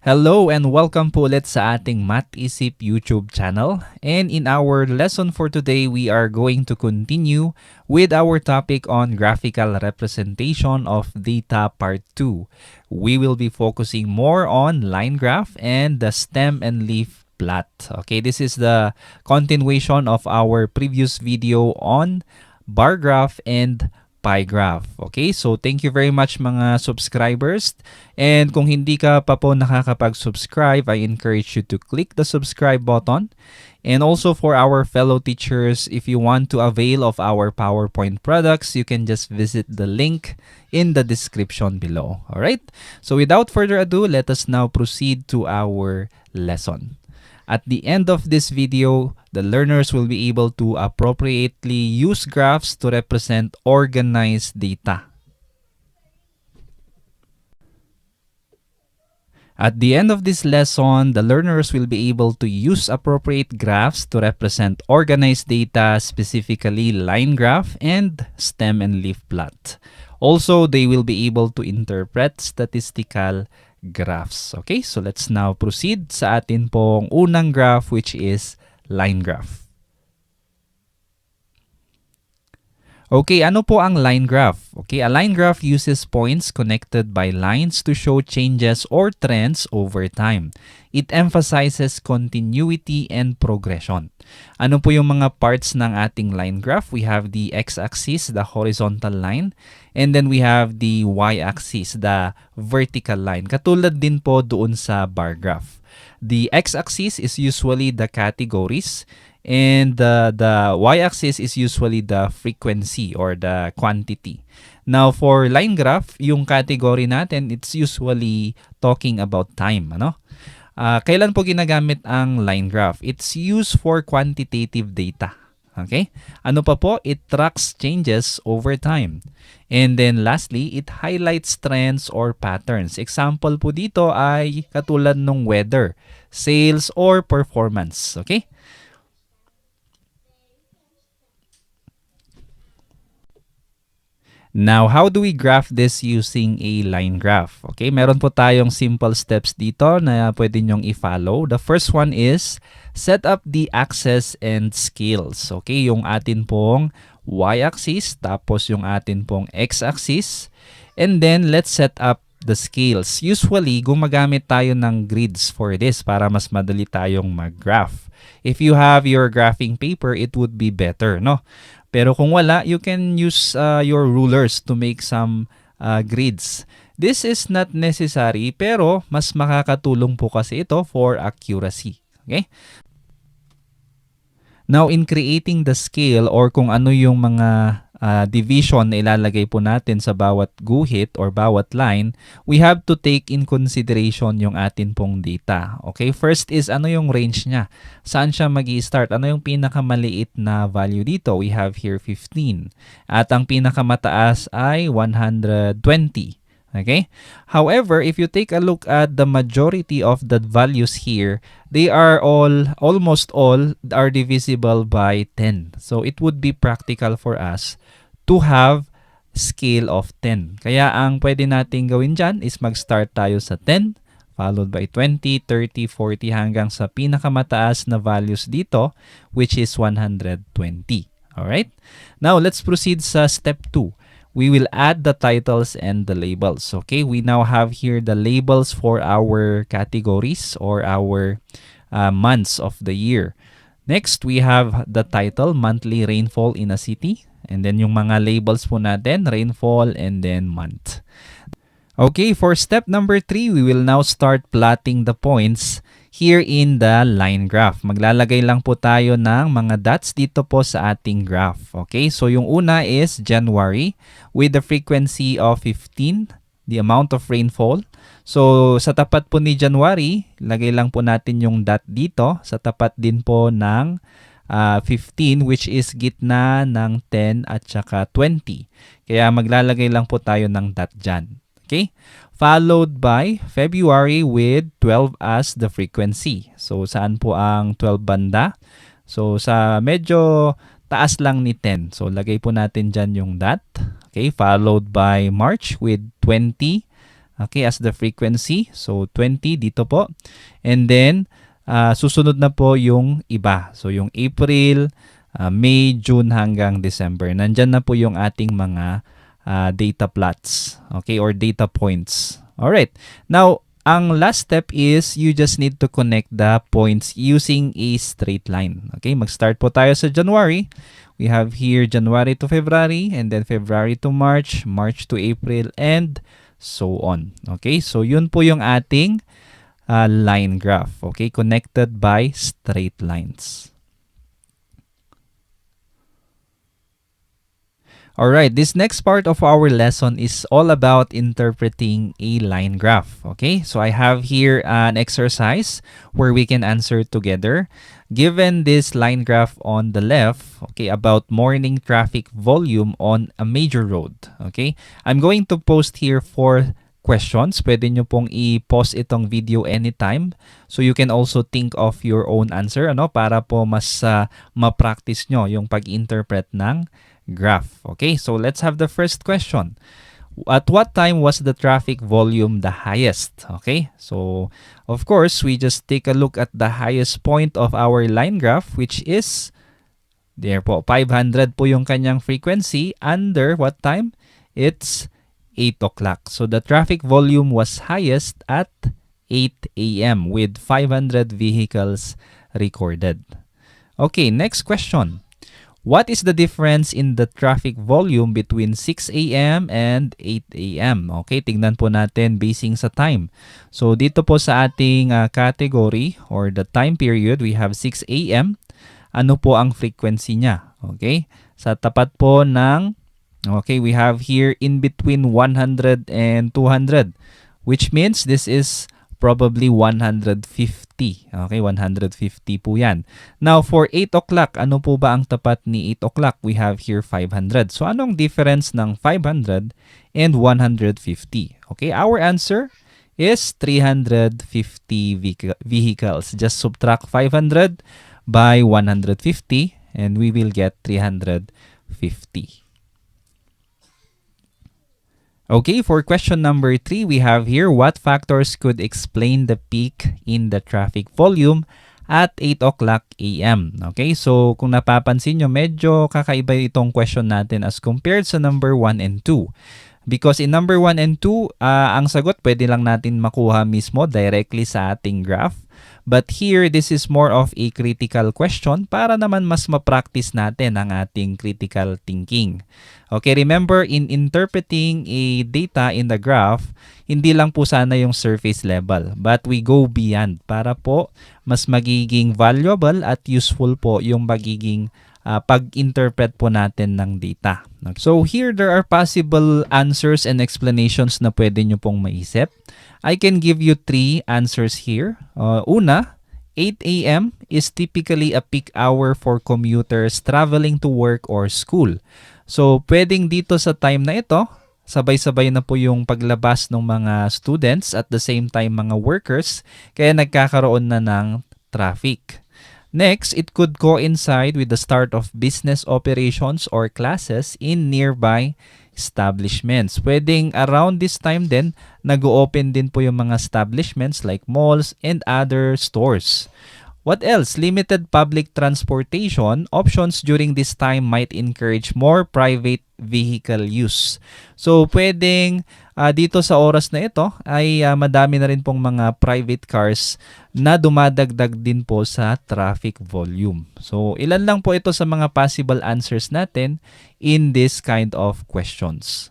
Hello and welcome po ulit sa ating Math Isip YouTube channel. And in our lesson for today, we are going to continue with our topic on graphical representation of data part 2. We will be focusing more on line graph and the stem and leaf plot. Okay, this is the continuation of our previous video on bar graph and pie graph. Okay, so thank you very much mga subscribers. And kung hindi ka pa po nakakapag-subscribe, I encourage you to click the subscribe button. And also for our fellow teachers, if you want to avail of our PowerPoint products, you can just visit the link in the description below. Alright, so without further ado, let us now proceed to our lesson. At the end of this video, the learners will be able to appropriately use graphs to represent organized data. At the end of this lesson, the learners will be able to use appropriate graphs to represent organized data, specifically line graph and stem and leaf plot. Also, they will be able to interpret statistical graphs. Okay, so let's now proceed sa atin pong unang graph, which is line graph. Okay, ano po ang line graph? Okay, a line graph uses points connected by lines to show changes or trends over time. It emphasizes continuity and progression. Ano po yung mga parts ng ating line graph? We have the x-axis, the horizontal line, and then we have the y-axis, the vertical line. Katulad din po doon sa bar graph. The x-axis is usually the categories, and the y-axis is usually the frequency or the quantity. Now, for line graph, yung category natin, it's usually talking about time. Kailan po ginagamit ang line graph? It's used for quantitative data. Okay? Ano pa po? It tracks changes over time. And then lastly, it highlights trends or patterns. Example po dito ay katulad ng weather, sales, or performance. Okay? Now, how do we graph this using a line graph? Okay, meron po tayong simple steps dito na pwede nyong i-follow. The first one is set up the axes and scales. Okay, yung atin pong y-axis, tapos yung atin pong x-axis. And then, let's set up the scales. Usually, gumagamit tayo ng grids for this para mas madali tayong mag-graph. If you have your graphing paper, it would be better, no? Pero kung wala, you can use your rulers to make some grids. This is not necessary, pero mas makakatulong po kasi ito for accuracy. Okay? Now, in creating the scale or kung ano yung mga division na ilalagay po natin sa bawat guhit or bawat line, we have to take in consideration yung atin pong data. Okay, first is ano yung range niya? Saan siya magi-start? Ano yung pinakamaliit na value dito? We have here 15. At ang pinakamataas ay 120. Okay? However, if you take a look at the majority of the values here, they are almost all are divisible by 10. So it would be practical for us to have scale of 10. Kaya ang pwede nating gawin dyan is mag-start tayo sa 10, followed by 20, 30, 40 hanggang sa pinakamataas na values dito, which is 120. Alright? Now, let's proceed sa step 2. We will add the titles and the labels. Okay, we now have here the labels for our categories or our months of the year. Next, we have the title, monthly rainfall in a city. And then yung mga labels po natin, rainfall and then month. Okay, for step number 3, we will now start plotting the points here in the line graph. Maglalagay lang po tayo ng mga dots dito po sa ating graph. Okay, so yung una is January with the frequency of 15, the amount of rainfall. So sa tapat po ni January, lagay lang po natin yung dot dito. Sa tapat din po ng 15, which is gitna ng 10 at saka 20. Kaya maglalagay lang po tayo ng dot dyan. Okay? Followed by February with 12 as the frequency. So, saan po ang 12 banda? So, sa medyo taas lang ni 10. So, lagay po natin dyan yung dot. Okay? Followed by March with 20 okay, as the frequency. So 20 dito po. And then susunod na po yung iba. So yung April, May, June hanggang December. Nandyan na po yung ating mga data plots, okay, or data points. Alright. Now, ang last step is you just need to connect the points using a straight line. Okay, mag-start po tayo sa January. We have here January to February, and then February to March, March to April, and so on. Okay, so yun po yung ating line graph. Okay, connected by straight lines. Alright, this next part of our lesson is all about interpreting a line graph. Okay, so I have here an exercise where we can answer together. Given this line graph on the left, okay, about morning traffic volume on a major road. Okay, I'm going to post here 4 questions. Pwede nyo pong i-pause itong video anytime. So you can also think of your own answer, ano, para po mas ma-practice nyo yung pag-interpret ng graph. Okay, so let's have the first question. At what time was the traffic volume the highest? Okay, so of course, we just take a look at the highest point of our line graph, which is, there po, 500 po yung kanyang frequency. Under what time? It's 8 o'clock. So the traffic volume was highest at 8 a.m. with 500 vehicles recorded. Okay, next question. What is the difference in the traffic volume between 6 a.m. and 8 a.m.? Okay, tingnan po natin basing sa time. So dito po sa ating category or the time period, we have 6 a.m. Ano po ang frequency niya? Okay, sa tapat po ng, okay, we have here in between 100 and 200, which means this is probably 150. Okay, 150 po yan. Now, for 8 o'clock, ano po ba ang tapat ni 8 o'clock? We have here 500. So, anong difference ng 500 and 150? Okay, our answer is 350 vehicles. Just subtract 500 by 150 and we will get 350. Okay, for question number 3, we have here, what factors could explain the peak in the traffic volume at 8 o'clock a.m.? Okay, so kung napapansin nyo, medyo kakaiba itong question natin as compared sa number 1 and 2. Because in number 1 and 2, ang sagot pwede lang natin makuha mismo directly sa ating graph. But here, this is more of a critical question para naman mas ma-practice natin ang ating critical thinking. Okay, remember, in interpreting a data in the graph, hindi lang po sana yung surface level, but we go beyond para po mas magiging valuable at useful po yung magiging pag-interpret po natin ng data. So here, there are possible answers and explanations na pwede nyo pong maisip. I can give you 3 answers here. Una, 8 a.m. is typically a peak hour for commuters traveling to work or school. So, pwedeng dito sa time na ito, sabay-sabay na po yung paglabas ng mga students at the same time mga workers, kaya nagkakaroon na ng traffic. Next, it could coincide with the start of business operations or classes in nearby establishments. Pwedeng around this time din, nag-open din po yung mga establishments like malls and other stores. What else? Limited public transportation options during this time might encourage more private vehicle use. So, pwedeng dito sa oras na ito ay madami na rin pong mga private cars na dumadagdag din po sa traffic volume. So, ilan lang po ito sa mga possible answers natin in this kind of questions.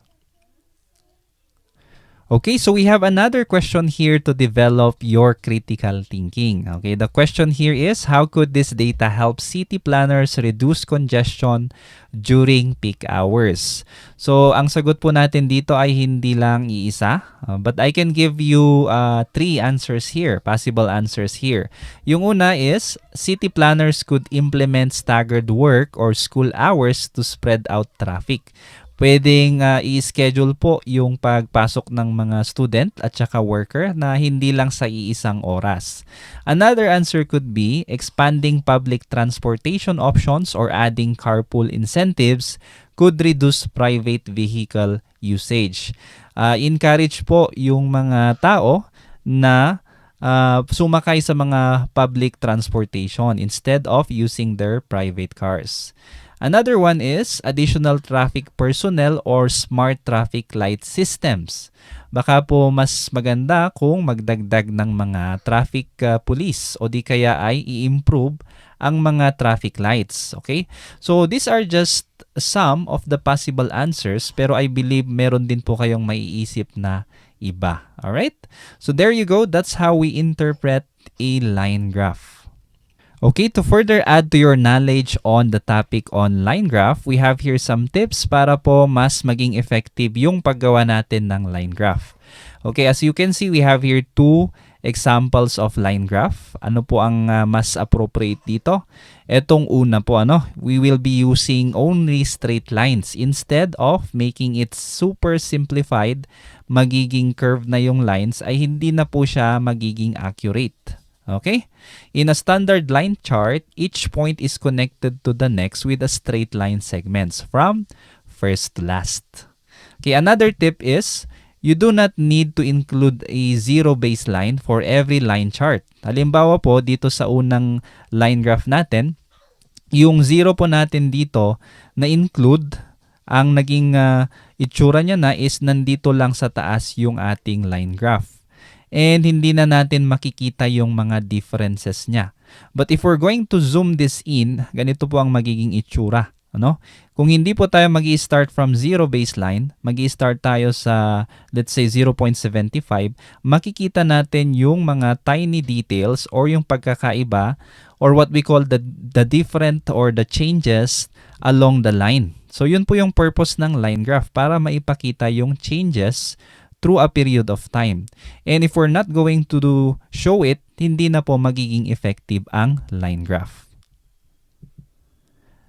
Okay, so we have another question here to develop your critical thinking. Okay, the question here is, how could this data help city planners reduce congestion during peak hours? So, ang sagot po natin dito ay hindi lang iisa, but I can give you 3 answers here, possible answers here. Yung una is, city planners could implement staggered work or school hours to spread out traffic. Pwedeng i-schedule po yung pagpasok ng mga student at saka worker na hindi lang sa iisang oras. Another answer could be expanding public transportation options or adding carpool incentives could reduce private vehicle usage. Encourage po yung mga tao na sumakay sa mga public transportation instead of using their private cars. Another one is additional traffic personnel or smart traffic light systems. Baka po mas maganda kung magdagdag ng mga traffic police o di kaya ay i-improve ang mga traffic lights. Okay? So these are just some of the possible answers, pero I believe meron din po kayong maiisip na iba. Alright? So there you go. That's how we interpret a line graph. Okay, to further add to your knowledge on the topic on line graph, we have here some tips para po mas maging effective yung paggawa natin ng line graph. Okay, as you can see, we have here two examples of line graph. Ano po ang mas appropriate dito? Etong una po, we will be using only straight lines instead of making it super simplified. Magiging curved na yung lines ay hindi na po siya magiging accurate. Okay? In a standard line chart, each point is connected to the next with a straight line segments from first to last. Okay, another tip is you do not need to include a zero baseline for every line chart. Halimbawa po, dito sa unang line graph natin, yung zero po natin dito na include, ang naging itsura niya na is nandito lang sa taas yung ating line graph. And hindi na natin makikita yung mga differences niya. But if we're going to zoom this in, ganito po ang magiging itsura. Kung hindi po tayo mag-i-start from zero baseline, mag-i-start tayo sa, let's say, 0.75, makikita natin yung mga tiny details or yung pagkakaiba or what we call the different or the changes along the line. So yun po yung purpose ng line graph, para maipakita yung changes through a period of time. And if we're not going to show it, hindi na po magiging effective ang line graph.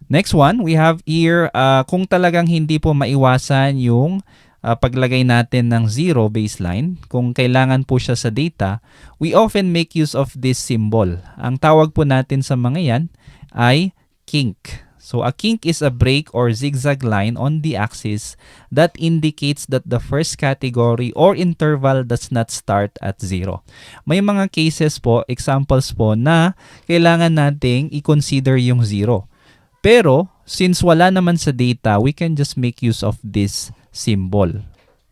Next one, we have here, kung talagang hindi po maiwasan yung paglagay natin ng zero baseline, kung kailangan po siya sa data, we often make use of this symbol. Ang tawag po natin sa mga yan ay kink. So a kink is a break or zigzag line on the axis that indicates that the first category or interval does not start at zero. May mga cases po, examples po na kailangan nating i-consider yung zero. Pero since wala naman sa data, we can just make use of this symbol.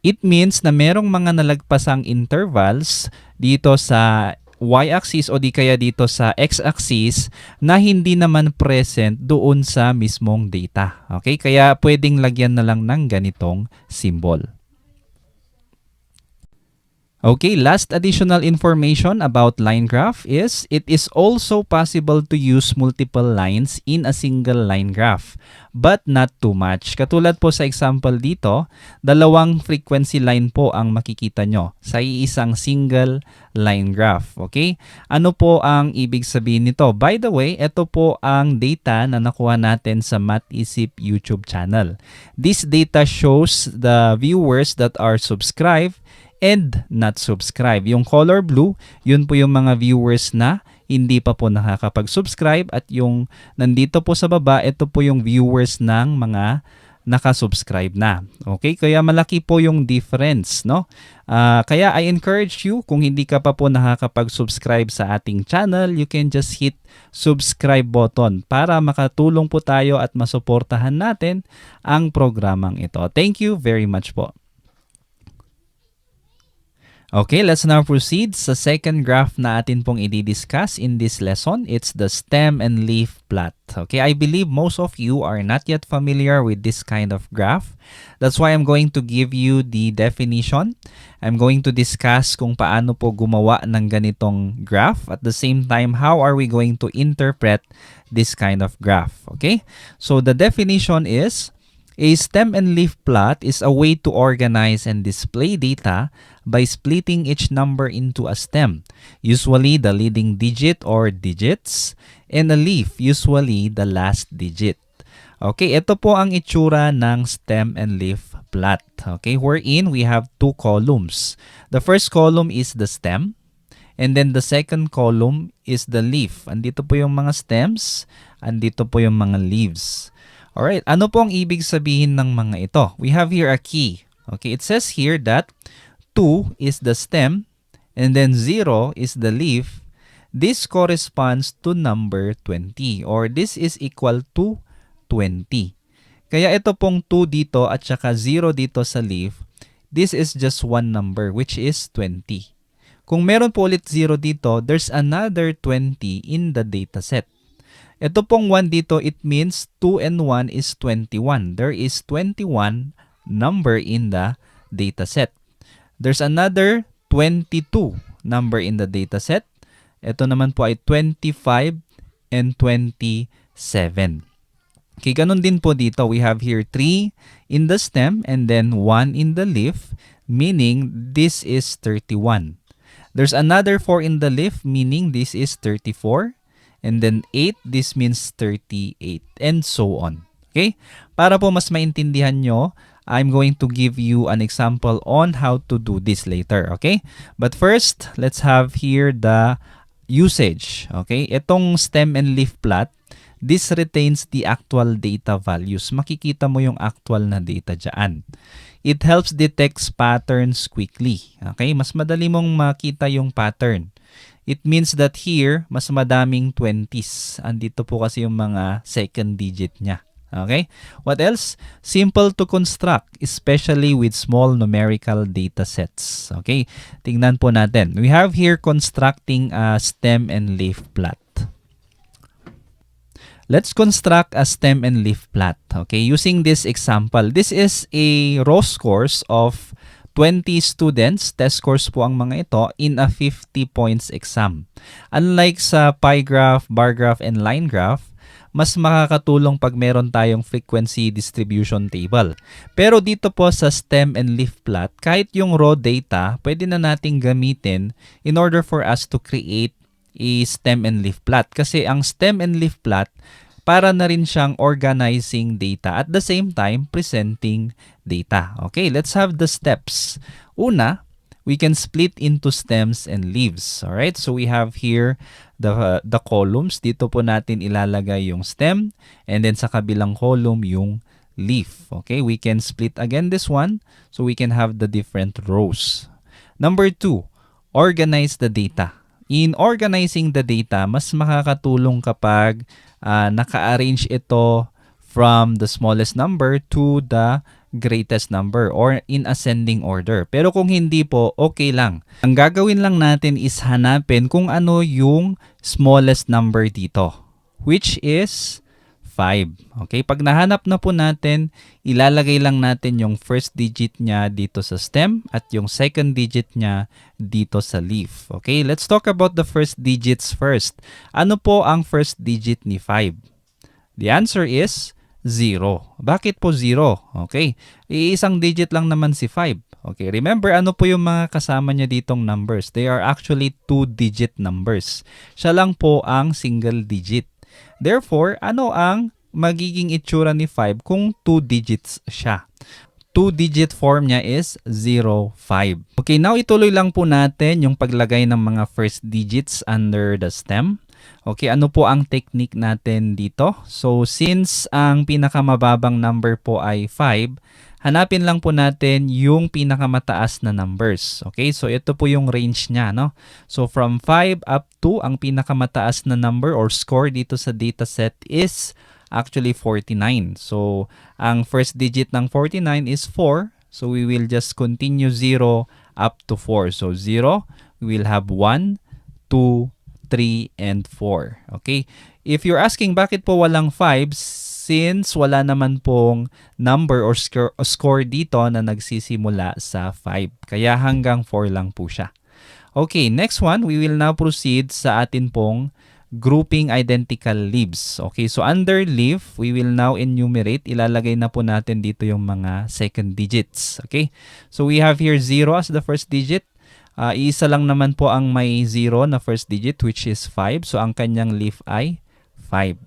It means na merong mga nalagpasang intervals dito sa y-axis o di kaya dito sa x-axis na hindi naman present doon sa mismong data. Okay? Kaya pwedeng lagyan na lang ng ganitong symbol. Okay, last additional information about line graph is it is also possible to use multiple lines in a single line graph, but not too much. Katulad po sa example dito, dalawang frequency line po ang makikita nyo sa isang single line graph. Okay? Ano po ang ibig sabihin nito? By the way, ito po ang data na nakuha natin sa MathIsip YouTube channel. This data shows the viewers that are subscribed and not subscribe. Yung color blue, yun po yung mga viewers na hindi pa po nakakapag-subscribe, at yung nandito po sa baba, ito po yung viewers ng mga nakasubscribe na. Okay? Kaya malaki po yung difference, no? Kaya I encourage you, kung hindi ka pa po nakakapag-subscribe sa ating channel, you can just hit subscribe button para makatulong po tayo at masuportahan natin ang programang ito. Thank you very much po. Okay, let's now proceed sa second graph na atin pong i-discuss in this lesson. It's the stem and leaf plot. Okay, I believe most of you are not yet familiar with this kind of graph. That's why I'm going to give you the definition. I'm going to discuss kung paano po gumawa ng ganitong graph. At the same time, how are we going to interpret this kind of graph? Okay, so the definition is, a stem and leaf plot is a way to organize and display data by splitting each number into a stem, usually the leading digit or digits, and a leaf, usually the last digit. Okay, ito po ang itsura ng stem and leaf plot. Okay, wherein we have two columns. The first column is the stem, and then the second column is the leaf. Andito po yung mga stems, andito po yung mga leaves. Alright, ano po ang ibig sabihin ng mga ito? We have here a key. Okay, it says here that 2 is the stem and then 0 is the leaf. This corresponds to number 20 or this is equal to 20. Kaya ito pong 2 dito at saka 0 dito sa leaf, this is just one number which is 20. Kung meron po ulit 0 dito, there's another 20 in the dataset. Ito pong 1 dito, it means 2 and 1 is 21. There is 21 number in the dataset. There's another 22 number in the dataset. Ito naman po ay 25 and 27. Okay, ganun din po dito. We have here 3 in the stem and then 1 in the leaf, meaning this is 31. There's another 4 in the leaf, meaning this is 34. And then 8, this means 38. And so on. Okay? Para po mas maintindihan nyo, I'm going to give you an example on how to do this later. Okay? But first, let's have here the usage. Okay? Itong stem and leaf plot, this retains the actual data values. Makikita mo yung actual na data dyan. It helps detect patterns quickly. Okay? Mas madali mong makita yung pattern. It means that here, mas madaming 20s. Andito po kasi yung mga second digit niya. Okay? What else? Simple to construct, especially with small numerical data sets. Okay? Tingnan po natin. We have here constructing a stem and leaf plot. Let's construct a stem and leaf plot. Okay? Using this example, this is a raw scores of 20 students. Test scores po ang mga ito in a 50 points exam. Unlike sa pie graph, bar graph, and line graph, mas makakatulong pag meron tayong frequency distribution table. Pero dito po sa stem and leaf plot, kahit yung raw data, pwede na nating gamitin in order for us to create a stem and leaf plot. Kasi ang stem and leaf plot, para na rin siyang organizing data at the same time presenting data. Okay, let's have the steps. Una, we can split into stems and leaves. All right, so we have here the columns. Dito po natin ilalagay yung stem and then sa kabilang column yung leaf. Okay, we can split again this one so we can have the different rows. Number 2, organize the data. In organizing the data, mas makakatulong kapag naka-arrange ito from the smallest number to the greatest number or in ascending order. Pero kung hindi po, okay lang. Ang gagawin lang natin is hanapin kung ano yung smallest number dito, which is 5. Okay, pag nahanap na po natin, ilalagay lang natin yung first digit niya dito sa stem at yung second digit niya dito sa leaf. Okay, let's talk about the first digits first. Ano po ang first digit ni 5? The answer is 0. Bakit po 0? Okay, iisang digit lang naman si 5. Okay, remember ano po yung mga kasama niya ditong numbers? They are actually 2-digit numbers. Siya lang po ang single digit. Therefore, ano ang magiging itsura ni 5 kung 2 digits siya? 2-digit form niya is 0, 5. Okay, now ituloy lang po natin yung paglagay ng mga first digits under the stem. Okay, ano po ang technique natin dito? So, since ang pinakamababang number po ay 5, hanapin lang po natin yung pinakamataas na numbers. Okay, so ito po yung range niya, no? So, from 5 up to ang pinakamataas na number or score dito sa dataset is actually 49. So, ang first digit ng 49 is 4. So, we will just continue 0 up to 4. So, 0, we will have 1, 2, 3, and 4. Okay? If you're asking bakit po walang 5, since wala naman pong number or score dito na nagsisimula sa 5. Kaya hanggang 4 lang po siya. Okay, next one, we will now proceed sa atin pong grouping identical leaves. Okay, so under leaf, we will now enumerate. Ilalagay na po natin dito yung mga second digits. Okay, so we have here 0 as the first digit. Isa lang naman po ang may 0 na first digit, which is 5. So, ang kanyang leaf ay 5.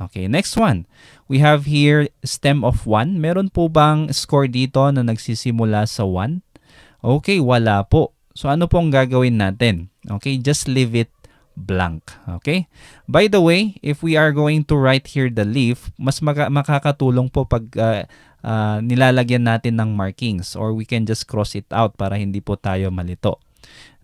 Okay, next one. We have here stem of 1. Meron po bang score dito na nagsisimula sa 1? Okay, wala po. So, ano pong gagawin natin? Okay, just leave it blank. Okay? By the way, if we are going to write here the leaf, mas makakatulong po pag nilalagyan natin ng markings, or we can just cross it out para hindi po tayo malito.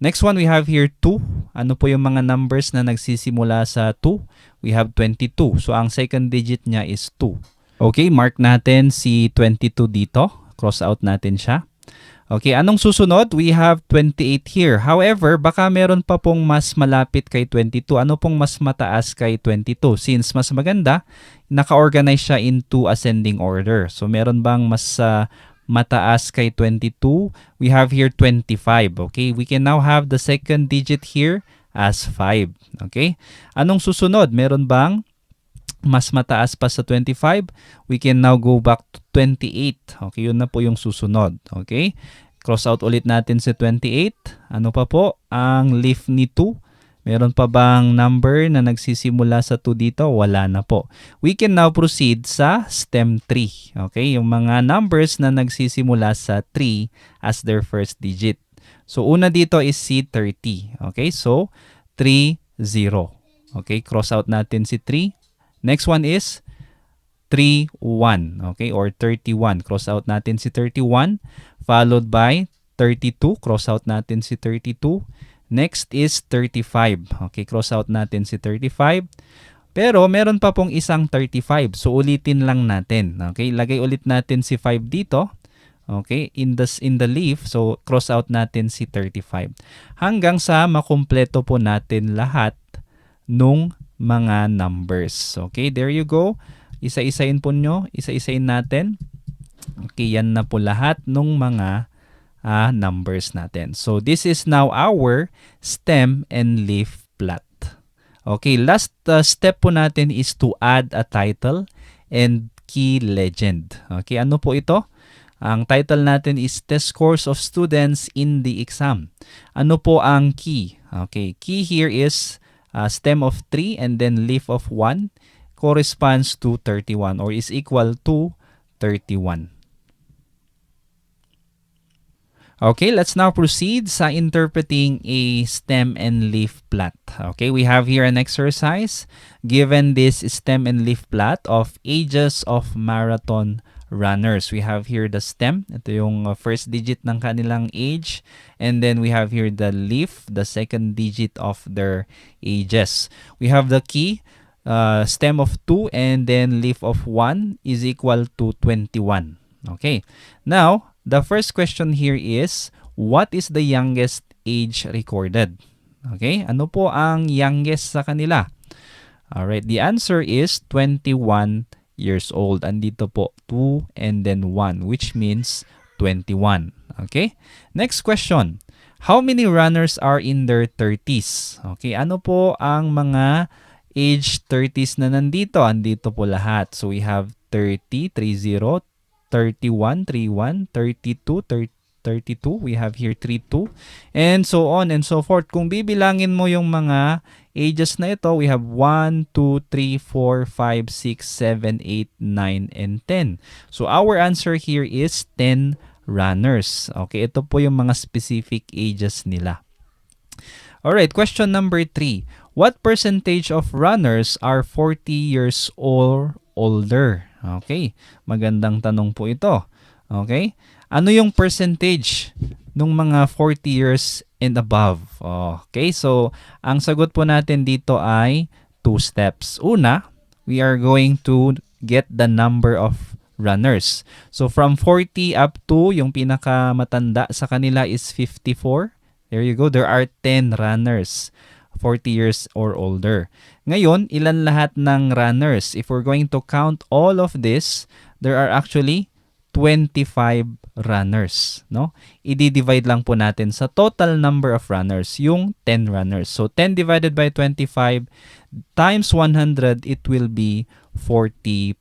Next one, we have here 2. Ano po yung mga numbers na nagsisimula sa 2? We have 22. So, ang second digit niya is 2. Okay, mark natin si 22 dito. Cross out natin siya. Okay, anong susunod? We have 28 here. However, baka meron pa pong mas malapit kay 22. Ano pong mas mataas kay 22? Since mas maganda, naka-organize siya into ascending order. So, meron bang mas mataas kay 22? We have here 25. Okay, we can now have the second digit here as 5. Okay, anong susunod? Meron bang mas mataas pa sa 25? We can now go back to 28. Okay, yun na po yung susunod. Okay, cross out ulit natin si 28. Ano pa po ang leaf ni 2? Meron pa bang number na nagsisimula sa 2 dito? Wala na po. We can now proceed sa stem 3. Okay, yung mga numbers na nagsisimula sa 3 as their first digit. So, una dito is si 30. Okay, so 3, 0. Okay, cross out natin si 3. Next one is 3, 1. Okay, or 31. Cross out natin si 31. Followed by 32. Cross out natin si 32. Next is 35. Okay, cross out natin si 35. Pero meron pa pong isang 35. So, ulitin lang natin. Okay, lagay ulit natin si 5 dito. Okay, in the leaf. So, cross out natin si 35. Hanggang sa makumpleto po natin lahat nung mga numbers. Okay, there you go. Isa-isain po nyo. Isa-isain natin. Okay, yan na po lahat nung mga numbers natin. So, this is now our stem and leaf plot. Okay, last step po natin is to add a title and key legend. Okay, ano po ito? Ang title natin is Test Scores of Students in the Exam. Ano po ang key? Okay, key here is stem of 3 and then leaf of 1 corresponds to 31 or is equal to 31. Okay, let's now proceed sa interpreting a stem and leaf plot. Okay, we have here an exercise. Given this stem and leaf plot of ages of marathon runners. We have here the stem. Ito yung first digit ng kanilang age. And then we have here the leaf, the second digit of their ages. We have the key, stem of 2 and then leaf of 1 is equal to 21. Okay, now, the first question here is, what is the youngest age recorded? Okay, ano po ang youngest sa kanila? Alright, the answer is 21 years old. Andito po, 2 and then 1, which means 21. Okay, next question. How many runners are in their 30s? Okay, ano po ang mga age 30s na nandito? Andito po lahat. So, we have 30, 30, 31, 31, 32, 32. We have here 32. And so on and so forth. Kung bibilangin mo yung mga ages na ito, we have 1, 2, 3, 4, 5, 6, 7, 8, 9, and 10. So our answer here is 10 runners. Okay, ito po yung mga specific ages nila. Alright, question number 3. What percentage of runners are 40 years or older? Okay, magandang tanong po ito. Okay, ano yung percentage ng mga 40 years and above? Okay, so ang sagot po natin dito ay 2 steps. Una, we are going to get the number of runners. So from 40 up to, yung pinakamatanda sa kanila is 54. There you go, there are 10 runners. 40 years or older. Ngayon, ilan lahat ng runners? If we're going to count all of this, there are actually 25 runners. No? I-divide lang po natin sa total number of runners, yung 10 runners. So, 10 divided by 25 times 100, it will be 40%.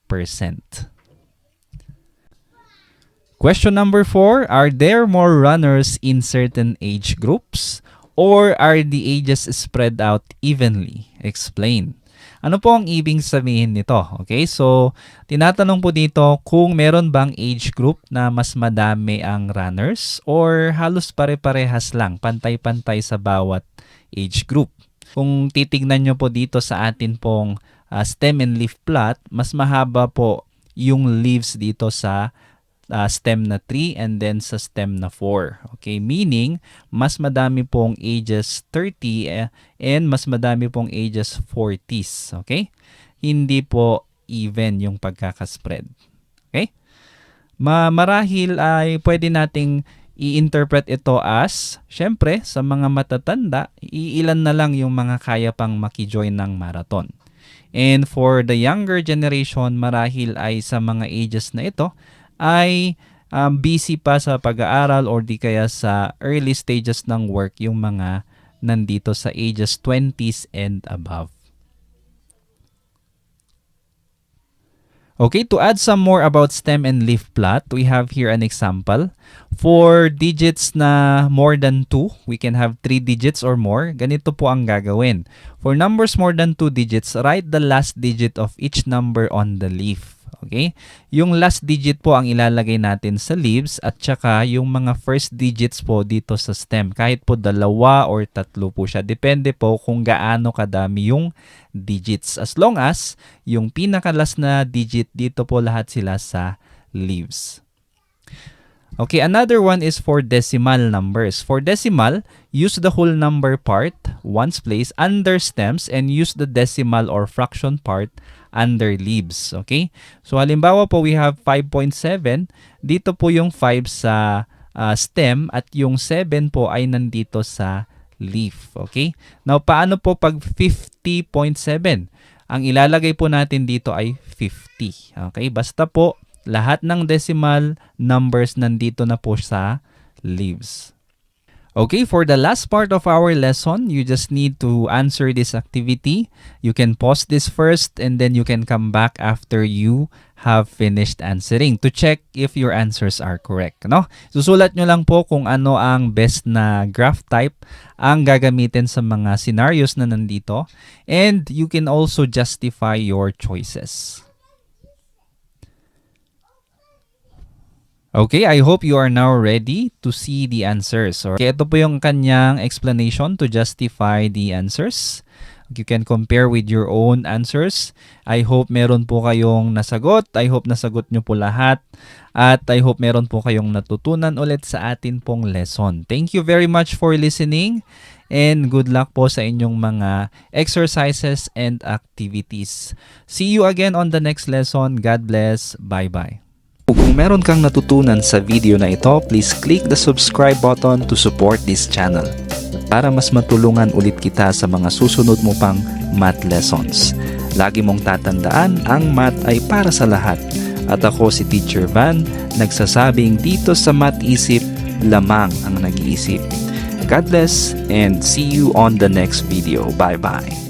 Question number 4, are there more runners in certain age groups? Or are the ages spread out evenly? Explain. Ano po ang ibig sabihin nito? Okay, so tinatanong po dito kung meron bang age group na mas madami ang runners or halos pare-parehas lang, pantay-pantay sa bawat age group. Kung titignan nyo po dito sa atin pong stem and leaf plot, mas mahaba po yung leaves dito sa stem na 3 and then sa stem na 4. Okay, meaning mas madami pong ages 30 and mas madami pong ages 40s. Okay? Hindi po even yung pagkakaspread. Okay? Marahil ay pwede nating i-interpret ito as, syempre, sa mga matatanda, iilan na lang yung mga kaya pang makijoin ng marathon. And for the younger generation, marahil ay sa mga ages na ito, ay busy pa sa pag-aaral or di kaya sa early stages ng work yung mga nandito sa ages 20s and above. Okay, to add some more about stem and leaf plot, we have here an example. For digits na more than 2, we can have 3 digits or more. Ganito po ang gagawin. For numbers more than 2 digits, write the last digit of each number on the leaf. Okay? Yung last digit po ang ilalagay natin sa leaves at saka yung mga first digits po dito sa stem. Kahit po 2 or 3 po siya. Depende po kung gaano kadami yung digits. As long as yung pinaka-last na digit dito po lahat sila sa leaves. Okay, another one is for decimal numbers. For decimal, use the whole number part, ones place, under stems and use the decimal or fraction part under leaves. Okay? So halimbawa po we have 5.7. Dito po yung 5 sa stem at yung 7 po ay nandito sa leaf. Okay? Now paano po pag 50.7? Ang ilalagay po natin dito ay 50. Okay? Basta po lahat ng decimal numbers nandito na po sa leaves. Okay, for the last part of our lesson, you just need to answer this activity. You can pause this first and then you can come back after you have finished answering to check if your answers are correct. No? Susulat nyo lang po kung ano ang best na graph type ang gagamitin sa mga scenarios na nandito, and you can also justify your choices. Okay, I hope you are now ready to see the answers. Okay, ito po yung kanyang explanation to justify the answers. You can compare with your own answers. I hope meron po kayong nasagot. I hope nasagot nyo po lahat. At I hope meron po kayong natutunan ulit sa atin pong lesson. Thank you very much for listening and good luck po sa inyong mga exercises and activities. See you again on the next lesson. God bless. Bye-bye. Kung meron kang natutunan sa video na ito, please click the subscribe button to support this channel para mas matulungan ulit kita sa mga susunod mo pang math lessons. Lagi mong tatandaan, ang math ay para sa lahat. At ako si Teacher Van, nagsasabing dito sa Math Isip, lamang ang nag-iisip. God bless and see you on the next video. Bye-bye.